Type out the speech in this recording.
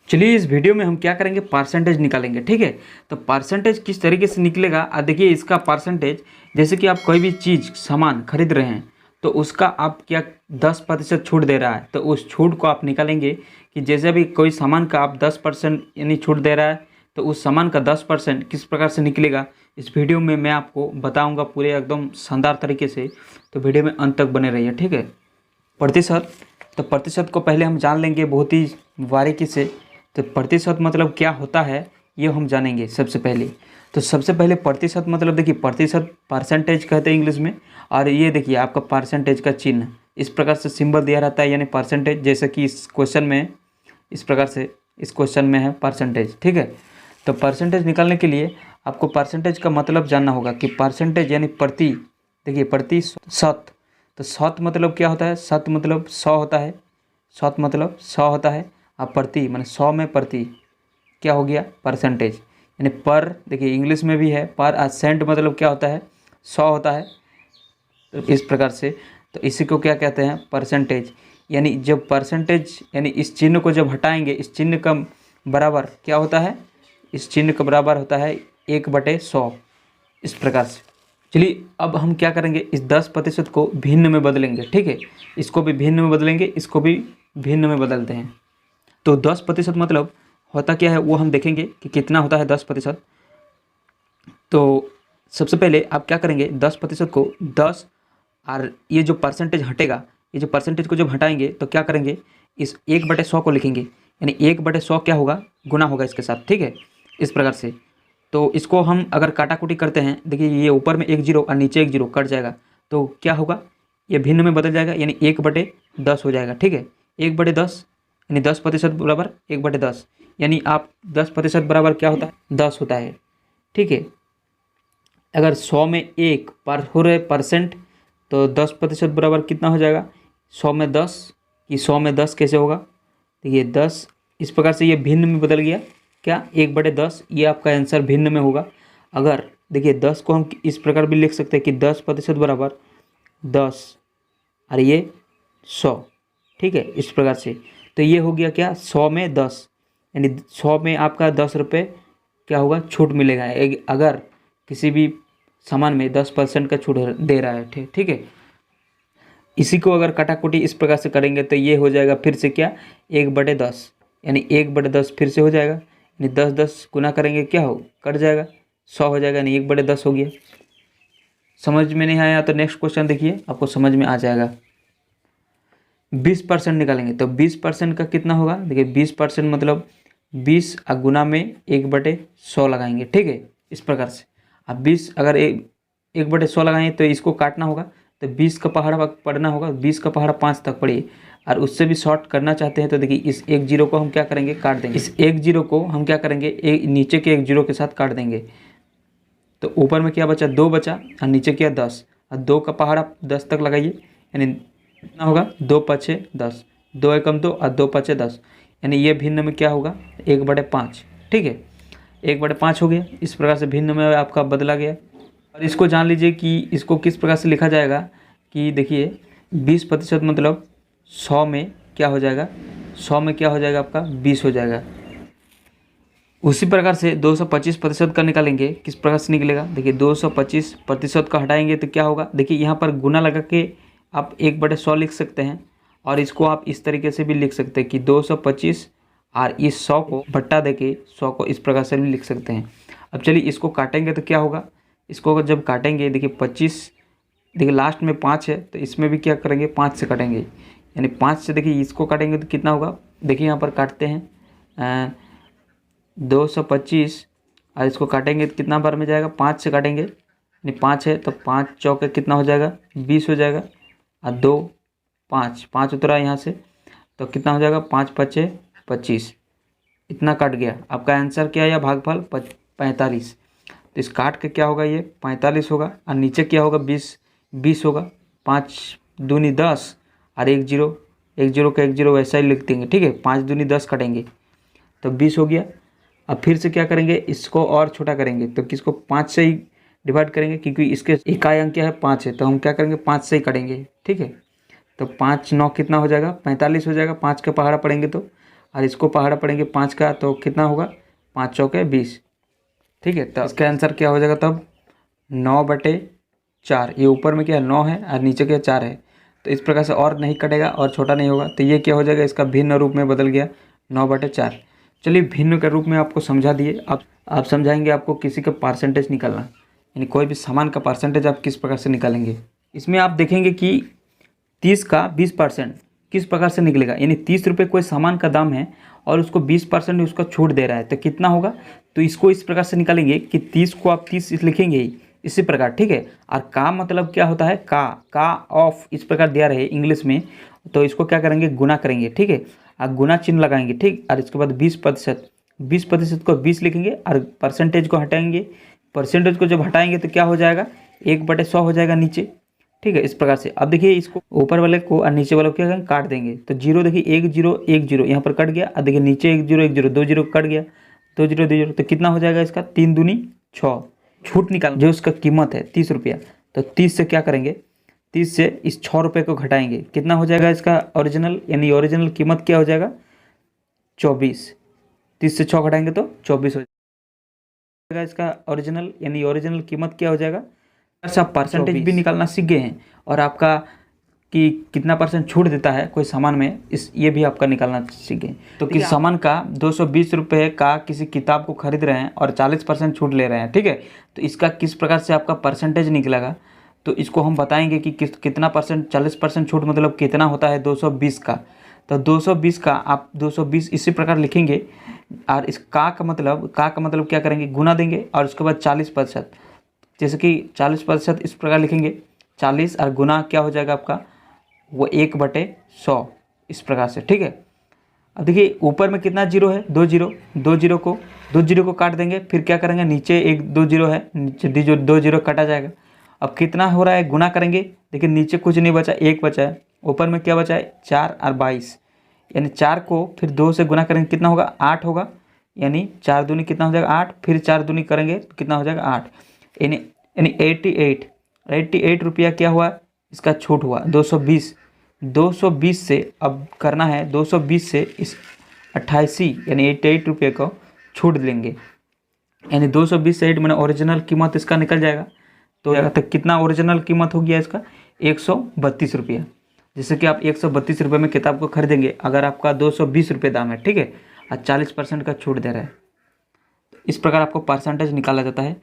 चलिए इस वीडियो में हम क्या करेंगे, परसेंटेज निकालेंगे। ठीक है, तो परसेंटेज किस तरीके से निकलेगा, देखिए इसका परसेंटेज, जैसे कि आप कोई भी चीज़ सामान खरीद रहे हैं तो उसका आप क्या 10% छूट दे रहा है, तो उस छूट को आप निकालेंगे कि जैसे भी कोई सामान का आप 10% यानी छूट दे रहा है तो उस सामान का 10% किस प्रकार से निकलेगा, इस वीडियो में मैं आपको बताऊँगा पूरे एकदम शानदार तरीके से। तो वीडियो में अंत तक बने रहिए। ठीक है, प्रतिशत, तो प्रतिशत को पहले हम जान लेंगे बहुत ही बारीकी से। तो प्रतिशत मतलब क्या होता है ये हम जानेंगे सबसे पहले। तो सबसे पहले प्रतिशत मतलब देखिए, प्रतिशत परसेंटेज कहते हैं इंग्लिश में। और ये देखिए आपका परसेंटेज का चिन्ह इस प्रकार से सिंबल दिया रहता है, यानी परसेंटेज, जैसे कि इस क्वेश्चन में इस प्रकार से इस क्वेश्चन में है परसेंटेज। ठीक है, तो परसेंटेज निकालने के लिए आपको परसेंटेज का मतलब जानना होगा कि परसेंटेज यानी प्रति, देखिए प्रतिशत, तो शत मतलब क्या होता है, शत मतलब 100 होता है, शत मतलब 100 होता है। अब प्रति माने 100 में प्रति क्या हो गया, परसेंटेज, यानी पर, देखिए इंग्लिश में भी है पर, और सेंट मतलब क्या होता है, 100 होता है। तो इस प्रकार से, तो इसी को क्या कहते हैं, परसेंटेज। यानी जब परसेंटेज यानी इस चिन्ह को जब हटाएंगे, इस चिन्ह का बराबर क्या होता है, इस चिन्ह का बराबर होता है 1/100, इस प्रकार से। चलिए अब हम क्या करेंगे, इस 10% को भिन्न में बदलेंगे। ठीक है, इसको भी भिन्न में बदलेंगे, इसको भी भिन्न में बदलते हैं। तो 10% मतलब होता क्या है वो हम देखेंगे कि कितना होता है 10%। तो सबसे पहले आप क्या करेंगे, 10% को 10, और ये जो परसेंटेज हटेगा, ये जो परसेंटेज को जब हटाएंगे तो क्या करेंगे, इस 1/100 को लिखेंगे, यानी 1/100 क्या होगा, गुना होगा इसके साथ। ठीक है, इस प्रकार से। तो इसको हम अगर काटाकुटी करते हैं, देखिए ये ऊपर में 1 0 और नीचे 1 0 कट जाएगा, तो क्या होगा, ये भिन्न में बदल जाएगा, यानी 1/10 हो जाएगा। ठीक है, 1/10 यानी 10% बराबर 1/10, यानी आप 10% बराबर क्या होता है, 10 होता है। ठीक है, अगर 100 में 1 पर हो रहे परसेंट, तो 10% बराबर कितना हो जाएगा, 100 में 10, कि 100 में 10 कैसे होगा, देखिए 10, इस प्रकार से ये भिन्न में बदल गया, क्या 1/10, ये आपका आंसर भिन्न में होगा। अगर देखिए 10 को हम इस प्रकार भी लिख सकते हैं कि 10% बराबर 10 और ये 100। ठीक है, इस प्रकार से। तो ये हो गया क्या, 100 में 10, यानी 100 में आपका 10 रुपये क्या होगा, छूट मिलेगा अगर किसी भी सामान में 10% का छूट दे रहा है। ठीक है, इसी को अगर काटाकुटी इस प्रकार से करेंगे तो ये हो जाएगा फिर से क्या, 1/10, यानी 1/10 फिर से हो जाएगा, यानी 10 गुना करेंगे क्या हो, कट जाएगा, 100 हो जाएगा, यानी 1/10 हो गया। समझ में नहीं आया तो नेक्स्ट क्वेश्चन देखिए, आपको समझ में आ जाएगा। 20% निकालेंगे, तो 20% का कितना होगा, देखिए 20% मतलब 20 गुना में 1/100 लगाएंगे। ठीक है, इस प्रकार से। अब 20 अगर 1/100 लगाएंगे तो इसको काटना होगा, तो 20 का पहाड़ा पढ़ना होगा, 20 का पहाड़ा 5 तक पढ़िए। और उससे भी शॉर्ट करना चाहते हैं तो देखिए इस 1 0 को हम क्या करेंगे, काट देंगे। इस 1 0 को हम क्या करेंगे, नीचे के 1 0 के साथ काट देंगे। तो ऊपर में क्या बचा, 2 बचा, और नीचे क्या 10, और 2 का पहाड़ा 10 तक लगाइए, यानी कितना होगा, 2 5 10, 2 एकम 2 और 2 5 10, यानी ये भिन्न में क्या होगा, 1/5। ठीक है, 1/5 हो गया। इस प्रकार से भिन्न में आपका बदला गया। और इसको जान लीजिए कि इसको किस प्रकार से लिखा जाएगा, कि देखिए 20% मतलब 100 में क्या हो जाएगा, 100 में क्या हो जाएगा आपका 20 हो जाएगा। उसी प्रकार से 225% का निकालेंगे, किस प्रकार से निकलेगा, देखिए 225% का हटाएंगे तो क्या होगा, देखिए यहाँ पर गुना लगा के आप 1/100 लिख सकते हैं, और इसको आप इस तरीके से भी लिख सकते हैं कि 225 और इस 100 को बट्टा दे के 100 को इस प्रकार से भी लिख सकते हैं। अब चलिए इसको काटेंगे तो क्या होगा, इसको जब काटेंगे देखिए 25, देखिए लास्ट में 5 है तो इसमें भी क्या करेंगे, 5 से काटेंगे, यानी 5 से देखिए इसको काटेंगे तो कितना होगा, देखिए यहाँ पर काटते हैं 225, और इसको काटेंगे तो कितना बार में जाएगा, 5 से काटेंगे, यानी 5 है तो 5 चौके कितना हो जाएगा, 20 हो जाएगा, और 2 5 5 उतरा यहाँ से तो कितना हो जाएगा, 5 5 25, इतना कट गया। आपका आंसर क्या है, या भागफल 45। तो इस काट के क्या होगा, ये 45 होगा, और नीचे क्या होगा, 20 होगा, 5 दूनी 10 और 1 0, 1 0 का 1 0 वैसा ही लिख देंगे। ठीक है, 5 दूनी 10 कटेंगे तो 20 हो गया। अब फिर से क्या करेंगे, इसको और छोटा करेंगे, तो किसको 5 से ही डिवाइड करेंगे, क्योंकि इसके इकाई अंक क्या है, 5 है, तो हम क्या करेंगे 5 से ही करेंगे। ठीक है, तो 5 9 कितना हो जाएगा, 45 हो जाएगा, 5 का पहाड़ा पड़ेंगे तो, और इसको पहाड़ा पड़ेंगे 5 का, तो कितना होगा 5 चौके 20। ठीक है, तो इसका आंसर क्या हो जाएगा तब 9/4। ये ऊपर में क्या है 9 है और नीचे क्या 4 है, तो इस प्रकार से और नहीं कटेगा और छोटा नहीं होगा, तो ये क्या हो जाएगा इसका भिन्न रूप में बदल गया 9/4। चलिए भिन्न के रूप में आपको समझा दिए। आप समझाएंगे आपको किसी का परसेंटेज निकालना, यानी कोई भी सामान का परसेंटेज आप किस प्रकार से निकालेंगे। इसमें आप देखेंगे कि 30 का 20% किस प्रकार से निकलेगा, यानी 30 रुपये कोई सामान का दाम है और उसको 20% उसका छूट दे रहा है, तो कितना होगा। तो इसको इस प्रकार से निकालेंगे कि 30 को आप 30 लिखेंगे ही इसी प्रकार, ठीक है। और का मतलब क्या होता है, का ऑफ इस प्रकार दिया रहे इंग्लिश में, तो इसको क्या करेंगे गुना करेंगे, ठीक है। और गुना चिन्ह लगाएंगे, ठीक। और इसके बाद 20% को 20 लिखेंगे और परसेंटेज को हटाएंगे। परसेंटेज को जब हटाएंगे तो क्या हो जाएगा 1/100 हो जाएगा नीचे, ठीक है। इस प्रकार से अब देखिए इसको ऊपर वाले को और नीचे वाले को क्या करेंगे काट देंगे, तो 0 देखिए 1 0 1 0 यहाँ पर कट गया। और देखिए नीचे 1 0 1 0 2 0 कट गया, 2 0 2 0, तो कितना हो जाएगा इसका 3 दूनी 6। छूट निकाल जो उसका कीमत है 30 रुपया, तो 30 से क्या करेंगे 30 से इस 6 रुपये को घटाएंगे, कितना हो जाएगा इसका ओरिजिनल, यानी ओरिजिनल कीमत क्या हो जाएगा 24। 30 से 6 घटाएंगे तो 24 हो जाएगा इसका ओरिजिनल, यानी ओरिजिनल कीमत क्या हो जाएगा। अच्छा, आप परसेंटेज भी निकालना सीख गए हैं और आपका कि कितना परसेंट छूट देता है कोई सामान में, इस ये भी आपका निकालना सीख गए। तो किसी सामान का 220 रुपये का किसी किताब को खरीद रहे हैं और 40% छूट ले रहे हैं, ठीक है। तो इसका किस प्रकार से आपका परसेंटेज निकलेगा, तो इसको हम बताएंगे कि कितना परसेंट 40% छूट मतलब कितना होता है 220 का। तो 220 का आप 220 इसी प्रकार लिखेंगे और इस का मतलब क्या करेंगे गुना देंगे और उसके बाद 40%, जैसे कि 40% इस प्रकार लिखेंगे 40 और गुना क्या हो जाएगा आपका वो 1/100 इस प्रकार से, ठीक है। अब देखिए ऊपर में कितना जीरो है 2 0, 2 0 को काट देंगे, फिर क्या करेंगे नीचे 1 2 0 है, नीचे 2 0 काटा जाएगा। अब कितना हो रहा है गुना करेंगे, देखिए नीचे कुछ नहीं बचा 1 बचा है, ऊपर में क्या बचा है 4 और 22, यानी 4 को फिर 2 से गुना करेंगे कितना होगा 8 होगा, यानी 4 दूनी कितना हो जाएगा 8, फिर 4 दूनी करेंगे तो कितना हो जाएगा 8, यानी 88 रुपया क्या हुआ इसका छूट हुआ 220 से अब करना है 220 से इस 88 यानी 88 रुपये को छूट लेंगे, यानी 220 से 8 मैंने ओरिजिनल कीमत इसका निकल जाएगा। तो कितना ओरिजिनल कीमत हो गया इसका 132 रुपया। जैसे कि आप 132 रुपये में किताब को खरीदेंगे अगर आपका 220 रुपये दाम है, ठीक है, और 40% का छूट दे रहा है। इस प्रकार आपको परसेंटेज निकाला जाता है।